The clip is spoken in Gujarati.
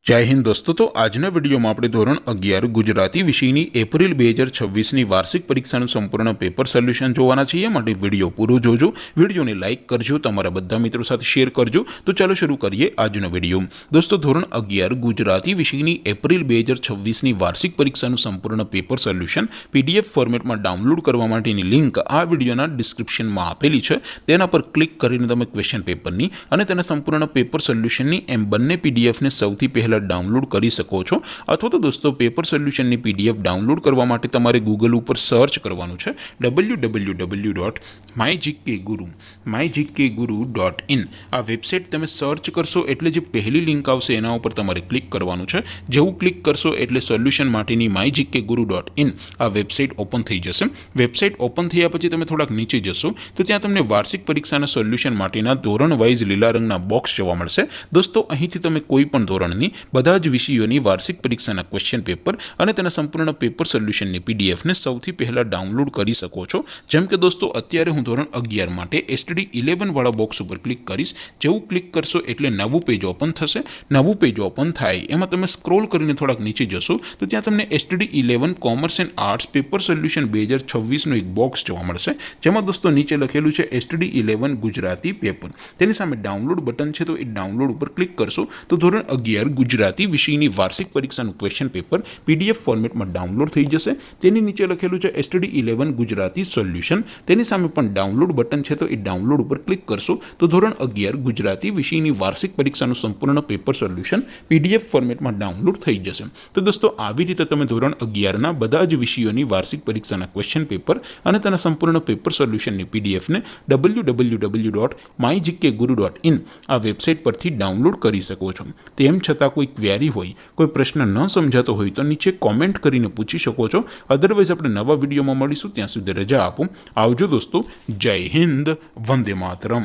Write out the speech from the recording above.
जय हिंद दोस्तों। तो आजना विडियो में આપણે ધોરણ 11 ગુજરાતી વિષયની એપ્રિલ 2026ની વાર્ષિક પરીક્ષાનું સંપૂર્ણ પેપર સોલ્યુશન જોવાના છીએ। માટે વિડિયો પૂરો જોજો, વિડિયોને લાઈક કરજો, તમારા બધા મિત્રો સાથે શેર કરજો। તો ચાલો શરૂ કરીએ આજનો વિડિયો। દોસ્તો ધોરણ 11 ગુજરાતી વિષયની એપ્રિલ 2026ની વાર્ષિક પરીક્ષાનું સંપૂર્ણ પેપર સોલ્યુશન પીડીએફ ફોર્મેટમાં ડાઉનલોડ કરવા માટેની લિંક આ વિડિયોના ડિસ્ક્રિપ્શનમાં આપેલી છે। તેના પર ક્લિક કરીને તમે ક્વેશ્ચન પેપરની અને તેના સંપૂર્ણ પેપર સોલ્યુશનની એમ બંને પીડીએફને સૌથી પહેલા डाउनलॉड कर सको छो। अथवा तो दोस्तों पेपर सोल्यूशन ની पीडीएफ डाउनलॉड करवा माटे तमारे गूगल पर सर्च करवानुं छे www.mygkguru.in। आ वेबसाइट तमे सर्च करशो एटले जे पहली लिंक आवशे एना उपर तमारे क्लिक करवानुं छे। जेवुं क्लिक करशो एटले सोल्यूशन माटेनी mygkguru.in आ वेबसाइट ओपन थई जशे। वेबसाइट ओपन थया पछी तमे थोड़ाक नीचे जशो तो त्यां तमने वार्षिक परीक्षाना सोल्यूशन माटेना धोरण वाइज लीला रंगना बॉक्स जोवा मळशे। दोस्तों અહીંથી તમે કોઈ પણ ધોરણની બધા જ વિષયોની વાર્ષિક પરીક્ષાના ક્વેશ્ચન પેપર અને તેના સંપૂર્ણ પેપર સોલ્યુશનની પીડીએફને સૌથી પહેલા ડાઉનલોડ કરી શકો છો। જેમ કે દોસ્તો અત્યારે હું ધોરણ 11 માટે એસટીડી 11 વાળા બોક્સ ઉપર ક્લિક કરીશ। જેવું ક્લિક કરશો એટલે નવું પેજ ઓપન થશે। નવું પેજ ઓપન થાય એમાં તમે સ્ક્રોલ કરીને થોડાક નીચે જશો તો ત્યાં તમને STD 11 commerce and arts paper solution 2026નો એક બોક્સ જોવા મળશે। જેમાં દોસ્તો નીચે લખેલું છે એસટીડી 11 ગુજરાતી પેપર। તેની સામે ડાઉનલોડ બટન છે, તો એ ડાઉનલોડ ઉપર ક્લિક કરશો તો ધોરણ 11 ગુજરાતી વિષયની વાર્ષિક પરીક્ષાનું ક્વેશ્ચન પેપર પીડીએફ ફોર્મેટમાં ડાઉનલોડ થઈ જશે। તેની નીચે લખેલું છે એસટીડી 11 ગુજરાતી સોલ્યુશન। તેની સામે પણ ડાઉનલોડ બટન છે, તો એ ડાઉનલોડ ઉપર ક્લિક કરશો તો ધોરણ 11 ગુજરાતી વિષયની વાર્ષિક પરીક્ષાનું સંપૂર્ણ પેપર સોલ્યુશન પીડીએફ ફોર્મેટમાં ડાઉનલોડ થઈ જશે। તો દોસ્તો આવી રીતે તમે ધોરણ 11ના બધા જ વિષયોની વાર્ષિક પરીક્ષાના ક્વેશ્ચન પેપર અને તેના સંપૂર્ણ પેપર સોલ્યુશનની પીડીએફને www.mygkguru.in આ વેબસાઇટ પરથી ડાઉનલોડ કરી શકો છો। તેમ છતાં कोई क्वेरी होय, कोई प्रश्न न समझातो होय तो नीचे कॉमेंट करीने पूछी शको छो। अदरवाइज आपणे नवा विडियोमां मळीशुं, त्यां सुधी रजा आपो। आवजो दोस्तों। जय हिंद, वंदे मातरम।